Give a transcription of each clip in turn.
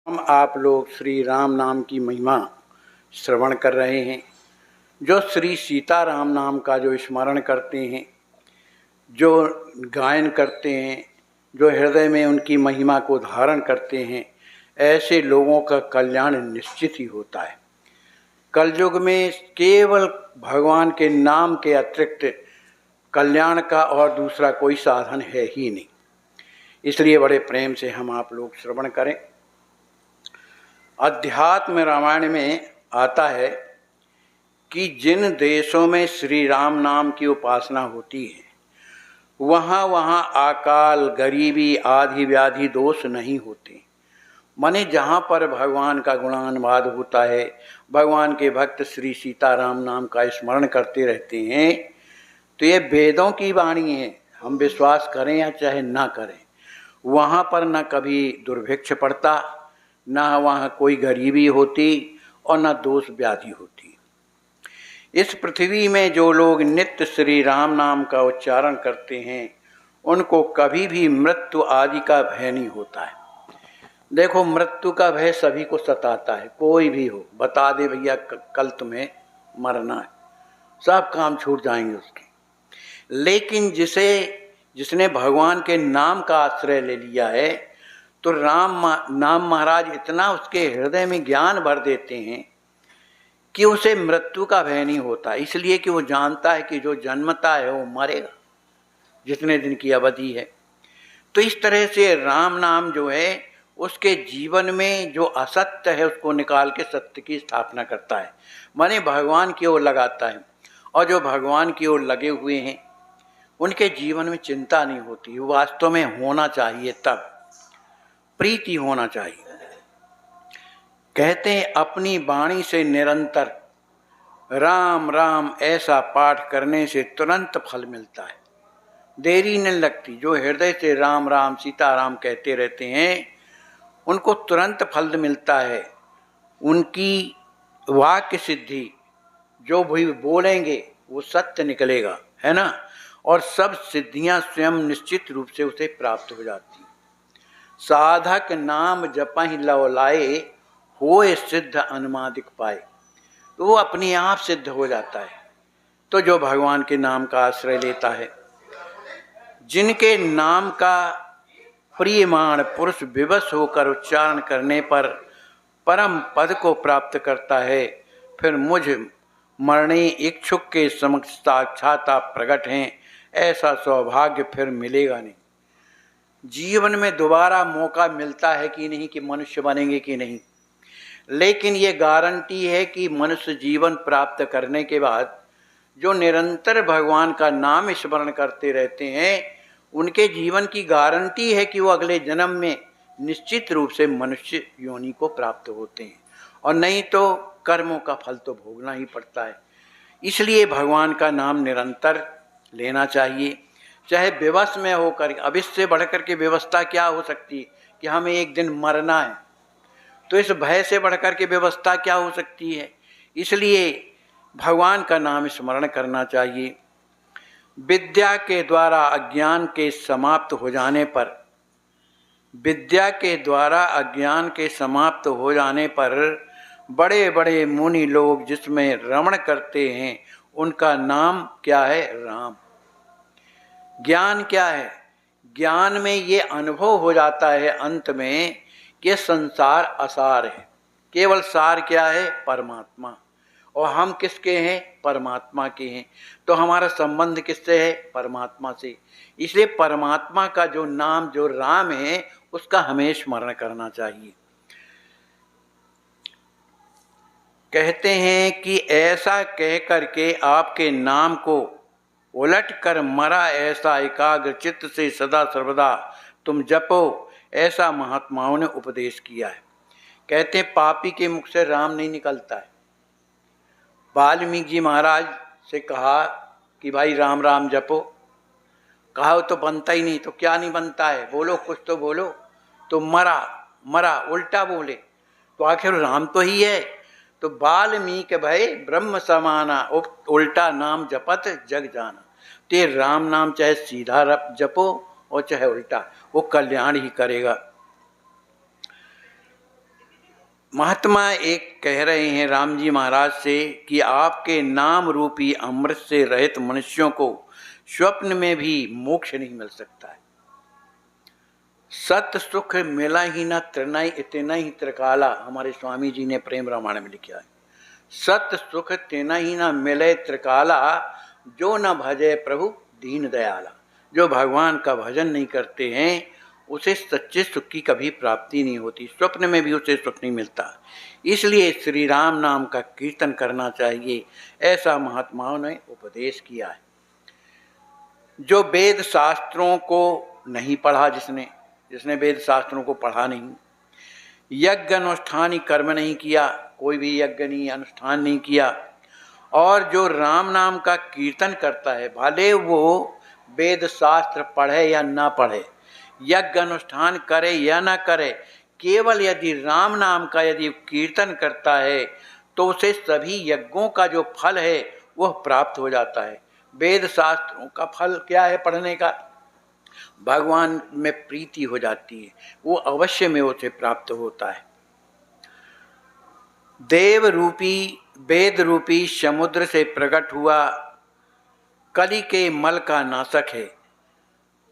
हम आप लोग श्री राम नाम की महिमा श्रवण कर रहे हैं। जो श्री सीताराम नाम का जो स्मरण करते हैं, जो गायन करते हैं, जो हृदय में उनकी महिमा को धारण करते हैं, ऐसे लोगों का कल्याण निश्चित ही होता है। कलयुग में केवल भगवान के नाम के अतिरिक्त कल्याण का और दूसरा कोई साधन है ही नहीं। इसलिए बड़े प्रेम से हम आप लोग श्रवण करें। अध्यात्म रामायण में आता है कि जिन देशों में श्री राम नाम की उपासना होती है वहाँ अकाल, गरीबी, आदि व्याधि दोष नहीं होते। माने जहाँ पर भगवान का गुणानुवाद होता है, भगवान के भक्त श्री सीताराम नाम का स्मरण करते रहते हैं, तो ये वेदों की वाणी है। हम विश्वास करें या चाहे ना करें, वहाँ पर न कभी दुर्भिक्ष पड़ता, ना वहाँ कोई गरीबी होती और न दोष व्याधि होती। इस पृथ्वी में जो लोग नित्य श्री राम नाम का उच्चारण करते हैं उनको कभी भी मृत्यु आदि का भय नहीं होता है। देखो, मृत्यु का भय सभी को सताता है। कोई भी हो बता दे भैया कल तुम्हें मरना है, सब काम छूट जाएंगे उसके। लेकिन जिसने भगवान के नाम का आश्रय ले लिया है तो नाम महाराज इतना उसके हृदय में ज्ञान भर देते हैं कि उसे मृत्यु का भय नहीं होता। इसलिए कि वो जानता है कि जो जन्मता है वो मरेगा, जितने दिन की अवधि है। तो इस तरह से राम नाम जो है उसके जीवन में जो असत्य है उसको निकाल के सत्य की स्थापना करता है, माने भगवान की ओर लगाता है। और जो भगवान की ओर लगे हुए हैं उनके जीवन में चिंता नहीं होती। वास्तव में होना चाहिए, तब प्रीति होना चाहिए। कहते हैं अपनी वाणी से निरंतर राम राम ऐसा पाठ करने से तुरंत फल मिलता है, देरी नहीं लगती। जो हृदय से राम राम सीताराम कहते रहते हैं उनको तुरंत फल मिलता है। उनकी वाक्य सिद्धि, जो भी बोलेंगे वो सत्य निकलेगा, है ना। और सब सिद्धियां स्वयं निश्चित रूप से उसे प्राप्त हो जाती। साधक नाम जपहि लव लाए, होए सिद्ध अनुमादिक पाए। तो वो अपने आप सिद्ध हो जाता है। तो जो भगवान के नाम का आश्रय लेता है, जिनके नाम का प्रियमान पुरुष विवश होकर उच्चारण करने पर परम पद को प्राप्त करता है, फिर मुझ मरणे इच्छुक के समक्ष साक्षात आप प्रकट हैं, ऐसा सौभाग्य फिर मिलेगा नहीं। जीवन में दोबारा मौका मिलता है कि नहीं कि मनुष्य बनेंगे कि नहीं, लेकिन ये गारंटी है कि मनुष्य जीवन प्राप्त करने के बाद जो निरंतर भगवान का नाम स्मरण करते रहते हैं उनके जीवन की गारंटी है कि वो अगले जन्म में निश्चित रूप से मनुष्य योनि को प्राप्त होते हैं, और नहीं तो कर्मों का फल तो भोगना ही पड़ता है। इसलिए भगवान का नाम निरंतर लेना चाहिए, चाहे विवश में होकर। अब इससे बढ़कर के व्यवस्था क्या हो सकती है कि हमें एक दिन मरना है, तो इस भय से बढ़कर के व्यवस्था क्या हो सकती है। इसलिए भगवान का नाम स्मरण करना चाहिए। विद्या के द्वारा अज्ञान के समाप्त हो जाने पर, विद्या के द्वारा अज्ञान के समाप्त हो जाने पर बड़े बड़े मुनि लोग जिसमें रमण करते हैं उनका नाम क्या है? राम। ज्ञान क्या है? ज्ञान में ये अनुभव हो जाता है अंत में कि संसार असार है, केवल सार क्या है? परमात्मा। और हम किसके हैं? परमात्मा के हैं। तो हमारा संबंध किससे है? परमात्मा से। इसलिए परमात्मा का जो नाम, जो राम है, उसका हमें स्मरण करना चाहिए। कहते हैं कि ऐसा कह करके आपके नाम को उलट कर मरा ऐसा एकाग्र चित्त से सदा सर्वदा तुम जपो, ऐसा महात्माओं ने उपदेश किया है। कहते हैं पापी के मुख से राम नहीं निकलता है। वाल्मीकि जी महाराज से कहा कि भाई राम राम जपो, कहा तो बनता ही नहीं। तो क्या नहीं बनता है? बोलो, कुछ तो बोलो। तो मरा उल्टा बोले, तो आखिर राम तो ही है। तो वाल्मीकि भय ब्रह्म समाना, उल्टा नाम जपत जग जाना। ते राम नाम चाहे सीधा जपो और चाहे उल्टा, वो कल्याण ही करेगा। महात्मा एक कह रहे हैं राम जी महाराज से कि आपके नाम रूपी अमृत से रहित मनुष्यों को स्वप्न में भी मोक्ष नहीं मिल सकता है। सत सुख मिला ही न त्रिनय इतना ही त्रिकाला, हमारे स्वामी जी ने प्रेम रामायण में लिखा है। सत सुख तेना ही न मिले त्रिकाला, जो न भजे प्रभु दीन दयाला। जो भगवान का भजन नहीं करते हैं उसे सच्चे सुख की कभी प्राप्ति नहीं होती, स्वप्न में भी उसे सुख नहीं मिलता। इसलिए श्री राम नाम का कीर्तन करना चाहिए, ऐसा महात्माओं ने उपदेश किया है। जो वेद शास्त्रों को नहीं पढ़ा, जिसने वेद शास्त्रों को पढ़ा नहीं, यज्ञ अनुष्ठान कर्म नहीं किया, कोई भी यज्ञ नहीं अनुष्ठान नहीं किया, और जो राम नाम का कीर्तन करता है, भले वो वेद शास्त्र पढ़े या ना पढ़े, यज्ञ अनुष्ठान करे या ना करे, केवल यदि राम नाम का यदि कीर्तन करता है तो उसे सभी यज्ञों का जो फल है वह प्राप्त हो जाता है। वेद शास्त्रों का फल क्या है? पढ़ने का, भगवान में प्रीति हो जाती है, वो अवश्य में उसे प्राप्त होता है। देव रूपी वेद रूपी समुद्र से प्रकट हुआ, कली के मल का नाशक है,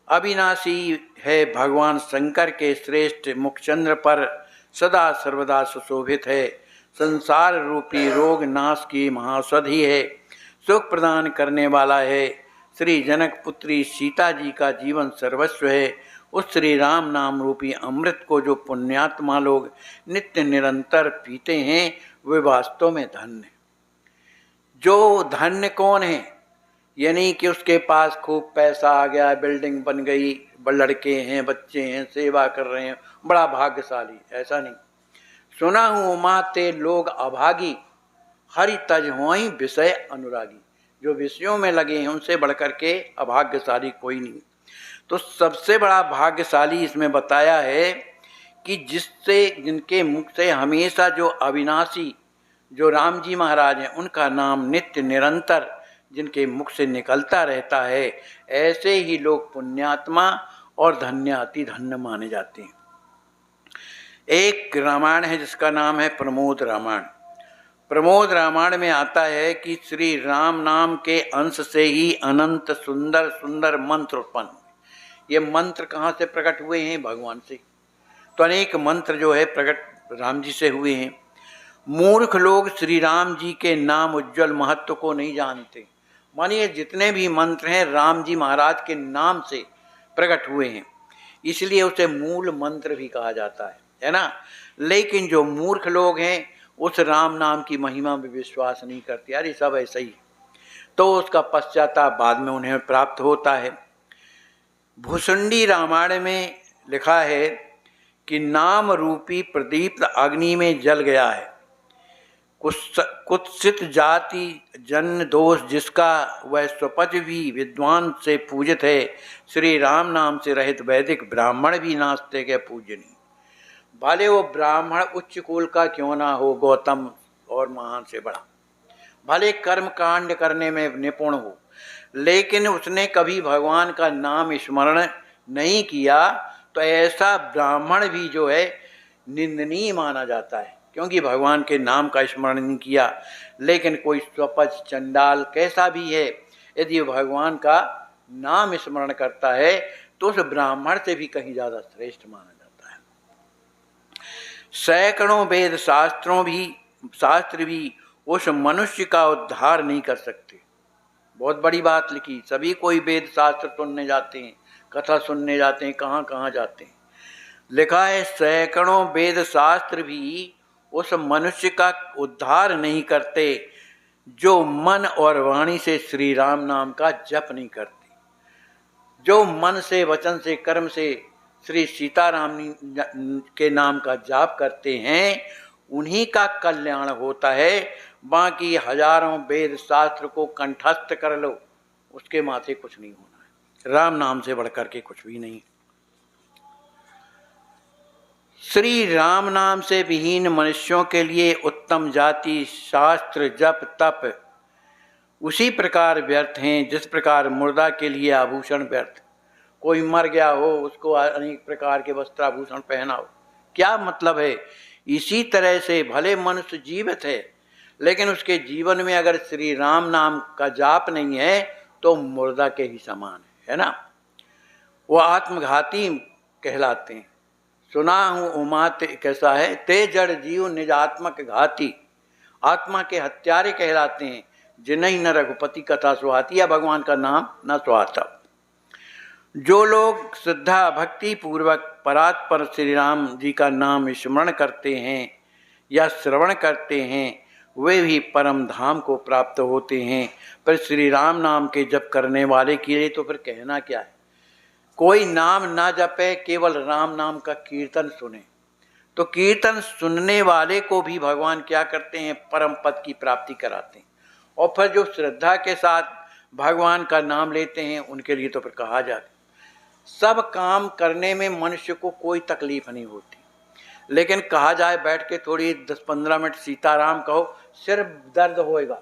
अविनाशी है, भगवान शंकर के श्रेष्ठ मुखचंद्र पर सदा सर्वदा सुशोभित है। संसार रूपी रोग नाश की महाौषधि है, सुख प्रदान करने वाला है। श्री जनक पुत्री सीता जी का जीवन सर्वस्व है। उस श्री राम नाम रूपी अमृत को जो पुण्यात्मा लोग नित्य निरंतर पीते हैं वे वास्तव में धन्य। जो धन्य कौन है? यानी कि उसके पास खूब पैसा आ गया, बिल्डिंग बन गई, लड़के हैं, बच्चे हैं, सेवा कर रहे हैं, बड़ा भाग्यशाली, ऐसा नहीं। सुना हूँ माते लोग अभागी, हरि तज होई विषय अनुरागी। जो विषयों में लगे हैं उनसे बढ़कर के अभाग्यशाली कोई नहीं। तो सबसे बड़ा भाग्यशाली इसमें बताया है कि जिनके मुख से हमेशा जो अविनाशी जो राम जी महाराज हैं उनका नाम नित्य निरंतर जिनके मुख से निकलता रहता है, ऐसे ही लोग पुण्यात्मा और धन्याति धन्य माने जाते हैं। एक रामायण है जिसका नाम है प्रमोद रामायण। प्रमोद रामायण में आता है कि श्री राम नाम के अंश से ही अनंत सुंदर सुंदर मंत्र उत्पन्न हुए। ये मंत्र कहाँ से प्रकट हुए हैं? भगवान से। तो अनेक मंत्र जो है प्रकट राम जी से हुए हैं। मूर्ख लोग श्री राम जी के नाम उज्जवल महत्व को नहीं जानते। मानिए जितने भी मंत्र हैं राम जी महाराज के नाम से प्रकट हुए हैं, इसलिए उसे मूल मंत्र भी कहा जाता है ना। लेकिन जो मूर्ख लोग हैं उस राम नाम की महिमा में विश्वास नहीं करते, यार ये सब ऐसा ही, तो उसका पश्चाताप बाद में उन्हें प्राप्त होता है। भुसुंडी रामायण में लिखा है कि नाम रूपी प्रदीप्त अग्नि में जल गया है, कुत्सित जाति जन्म दोष जिसका वह स्वपच भी विद्वान से पूजित है। श्री राम नाम से रहित वैदिक ब्राह्मण भी नास्ते के पूजनी। भले वो ब्राह्मण उच्च कुल का क्यों ना हो, गौतम और महान से बड़ा, भले कर्म कांड करने में निपुण हो, लेकिन उसने कभी भगवान का नाम स्मरण नहीं किया तो ऐसा ब्राह्मण भी जो है निंदनीय माना जाता है, क्योंकि भगवान के नाम का स्मरण नहीं किया। लेकिन कोई स्वपच चंडाल कैसा भी है, यदि भगवान का नाम स्मरण करता है तो उस ब्राह्मण से भी कहीं ज़्यादा श्रेष्ठ माना जाता है। सैकड़ों वेद शास्त्र भी उस मनुष्य का उद्धार नहीं कर सकते। बहुत बड़ी बात लिखी, सभी कोई वेद शास्त्र सुनने जाते हैं, कथा सुनने जाते हैं, कहाँ कहाँ जाते हैं। लिखा है सैकड़ों वेद शास्त्र भी उस मनुष्य का उद्धार नहीं करते जो मन और वाणी से श्री राम नाम का जप नहीं करते। जो मन से, वचन से, कर्म से श्री सीताराम के नाम का जाप करते हैं उन्हीं का कल्याण होता है। बाकी हजारों वेद शास्त्र को कंठस्थ कर लो, उसके माथे कुछ नहीं होना है। राम नाम से बढ़कर के कुछ भी नहीं। श्री राम नाम से विहीन मनुष्यों के लिए उत्तम जाति, शास्त्र, जप, तप उसी प्रकार व्यर्थ हैं जिस प्रकार मुर्दा के लिए आभूषण व्यर्थ। कोई मर गया हो, उसको अनेक प्रकार के वस्त्राभूषण पहनाओ, क्या मतलब है इसी तरह से भले मनुष्य जीवित है, लेकिन उसके जीवन में अगर श्री राम नाम का जाप नहीं है तो मुर्दा के ही समान है ना। वो आत्मघाती कहलाते हैं। सुना हूँ उमात कैसा है, ते जड़ जीव निजात्मक घाती। आत्मा के हत्यारे कहलाते हैं, जिन्हें न रघुपति कथा सुहाती या भगवान का नाम न सुहाता। जो लोग श्रद्धा भक्ति पूर्वक परात्पर श्री राम जी का नाम स्मरण करते हैं या श्रवण करते हैं, वे भी परम धाम को प्राप्त होते हैं। पर श्री राम नाम के जप करने वाले के लिए तो फिर कहना क्या है। कोई नाम ना जपे, केवल राम नाम का कीर्तन सुने, तो कीर्तन सुनने वाले को भी भगवान क्या करते हैं, परम पद की प्राप्ति कराते हैं। और फिर जो श्रद्धा के साथ भगवान का नाम लेते हैं, उनके लिए तो फिर कहा जाता है सब काम करने में मनुष्य को कोई तकलीफ नहीं होती, लेकिन कहा जाए बैठ के थोड़ी 10-15 मिनट सीताराम कहो, सिर्फ दर्द होएगा,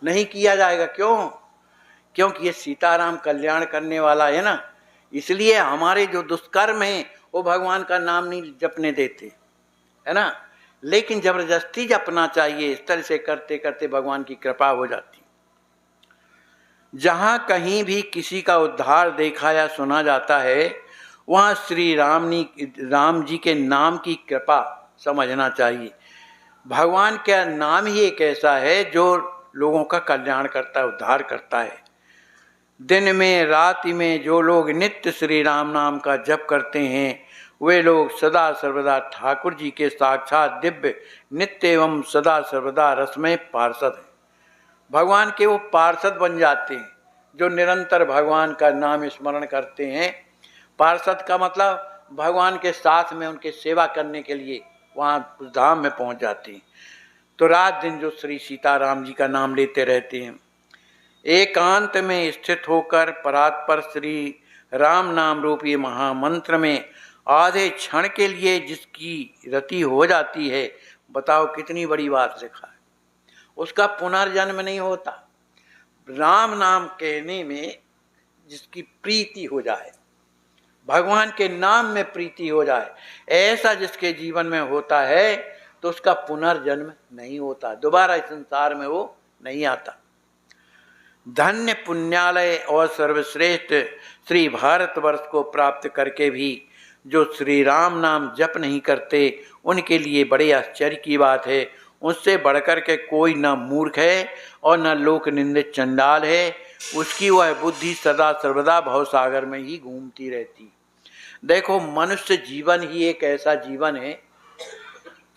नहीं किया जाएगा। क्यों? क्योंकि ये सीताराम कल्याण करने वाला है ना, इसलिए हमारे जो दुष्कर्म हैं वो भगवान का नाम नहीं जपने देते, है ना। लेकिन जबरदस्ती जपना चाहिए, इस तरह से करते करते भगवान की कृपा हो जाती। जहाँ कहीं भी किसी का उद्धार देखा या सुना जाता है, वहाँ श्री राम जी के नाम की कृपा समझना चाहिए। भगवान का नाम ही एक ऐसा है जो लोगों का कल्याण करता है, उद्धार करता है। दिन में रात में जो लोग नित्य श्री राम नाम का जप करते हैं, वे लोग सदा सर्वदा ठाकुर जी के साक्षात दिव्य नित्य एवं सदा सर्वदा रसमय पार्षद हैं। भगवान के वो पार्षद बन जाते हैं जो निरंतर भगवान का नाम स्मरण करते हैं। पार्षद का मतलब भगवान के साथ में उनके सेवा करने के लिए वहाँ उस धाम में पहुँच जाते हैं। तो रात दिन जो श्री सीताराम जी का नाम लेते रहते हैं, एकांत में स्थित होकर परात्पर श्री राम नाम रूपी महामंत्र में आधे क्षण के लिए जिसकी रति हो जाती है, बताओ कितनी बड़ी बात लिखा है। उसका पुनर्जन्म नहीं होता। राम नाम कहने में जिसकी प्रीति हो जाए, भगवान के नाम में प्रीति हो जाए, ऐसा जिसके जीवन में होता है, तो उसका पुनर्जन्म नहीं होता, दोबारा इस संसार में वो नहीं आता। धन्य पुण्यालय और सर्वश्रेष्ठ श्री भारतवर्ष को प्राप्त करके भी जो श्री राम नाम जप नहीं करते, उनके लिए बड़े आश्चर्य की बात है। उससे बढ़कर के कोई न मूर्ख है और न लोक निंदित चंडाल है। उसकी वह बुद्धि सदा सर्वदा भवसागर में ही घूमती रहती। देखो, मनुष्य जीवन ही एक ऐसा जीवन है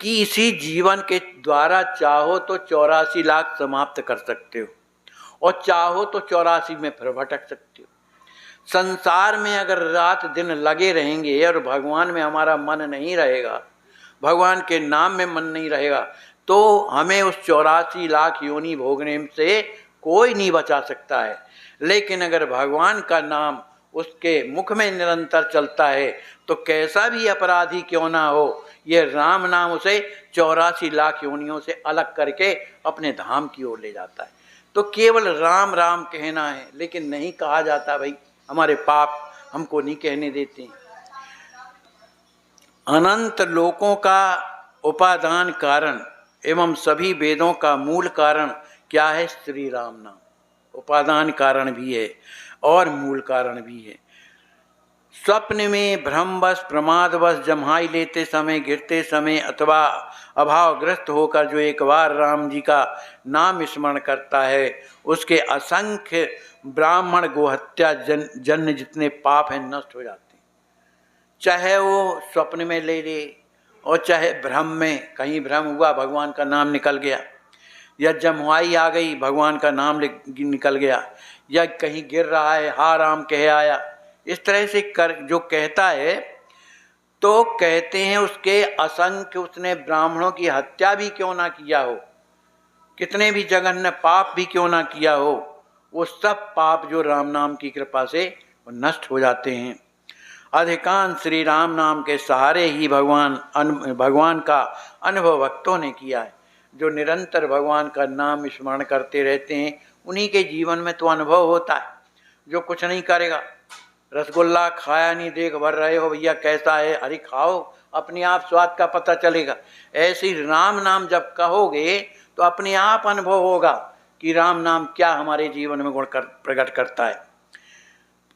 कि इसी जीवन के द्वारा चाहो तो 84 लाख समाप्त कर सकते हो और चाहो तो 84 में फिर भटक सकते हो। संसार में अगर रात दिन लगे रहेंगे और भगवान में हमारा मन नहीं रहेगा, भगवान के नाम में मन नहीं रहेगा, तो हमें उस 84 लाख योनि भोगने से कोई नहीं बचा सकता है। लेकिन अगर भगवान का नाम उसके मुख में निरंतर चलता है, तो कैसा भी अपराधी क्यों ना हो, ये राम नाम उसे 84 लाख योनियों से अलग करके अपने धाम की ओर ले जाता है। तो केवल राम राम कहना है, लेकिन नहीं कहा जाता भाई, हमारे पाप हमको नहीं कहने देते। अनंत लोकों का उपादान कारण एवं सभी वेदों का मूल कारण क्या है? श्री राम नाम। उपादान कारण भी है और मूल कारण भी है। स्वप्न में भ्रमवश प्रमादवश जम्हाई लेते समय, गिरते समय अथवा अभावग्रस्त होकर जो एक बार राम जी का नाम स्मरण करता है, उसके असंख्य ब्राह्मण गोहत्या जन्य जितने पाप हैं नष्ट हो जाते हैं। चाहे वो स्वप्न में ले ले और चाहे भ्रम में, कहीं भ्रम हुआ भगवान का नाम निकल गया, या जमुआई आ गई भगवान का नाम निकल गया, या कहीं गिर रहा है हा राम कह आया, इस तरह से कर जो कहता है, तो कहते हैं उसके असंख्य, उसने ब्राह्मणों की हत्या भी क्यों ना किया हो, कितने भी जघन्य पाप भी क्यों ना किया हो, वो सब पाप जो राम नाम की कृपा से नष्ट हो जाते हैं। अधिकांश श्री राम नाम के सहारे ही भगवान का अनुभव भक्तों ने किया है। जो निरंतर भगवान का नाम स्मरण करते रहते हैं, उन्हीं के जीवन में तो अनुभव होता है। जो कुछ नहीं करेगा, रसगुल्ला खाया नहीं, देख भर रहे हो भैया कैसा है, अरे खाओ, अपने आप स्वाद का पता चलेगा। ऐसे ही राम नाम जब कहोगे तो अपने आप अनुभव होगा कि राम नाम क्या हमारे जीवन में गुण प्रकट करता है।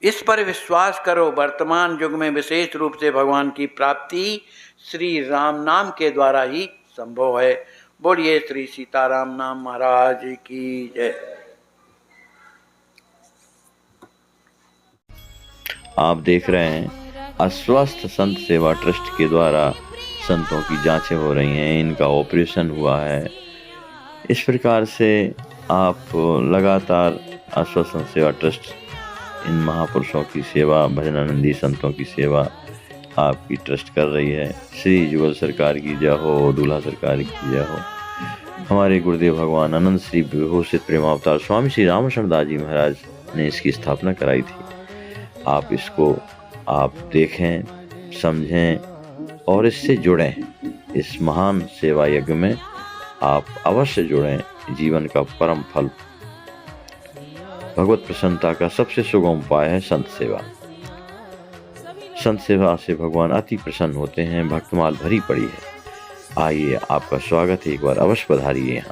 इस पर विश्वास करो, वर्तमान युग में विशेष रूप से भगवान की प्राप्ति श्री राम नाम के द्वारा ही संभव है। बोलिए श्री सीताराम नाम महाराज की जय। आप देख रहे हैं अस्वस्थ संत सेवा ट्रस्ट के द्वारा संतों की जांचें हो रही हैं, इनका ऑपरेशन हुआ है। इस प्रकार से आप लगातार अस्वस्थ संत सेवा ट्रस्ट इन महापुरुषों की सेवा, भजनानंदी संतों की सेवा आपकी ट्रस्ट कर रही है। श्री युगल सरकार की जय हो, दूल्हा सरकार की जय हो। हमारे गुरुदेव भगवान अनंत श्री विभूषित प्रेमावतार स्वामी श्री रामकृष्ण दास जी महाराज ने इसकी स्थापना कराई थी। आप इसको देखें, समझें और इससे जुड़ें। इस महान सेवा यज्ञ में आप अवश्य जुड़ें। जीवन का परम फल, भगवत प्रसन्नता का सबसे सुगम उपाय है संत सेवा। संत सेवा से भगवान अति प्रसन्न होते हैं। भक्तमाल भरी पड़ी है। आइए, आपका स्वागत है, एक बार अवश्य पधारिए यहाँ।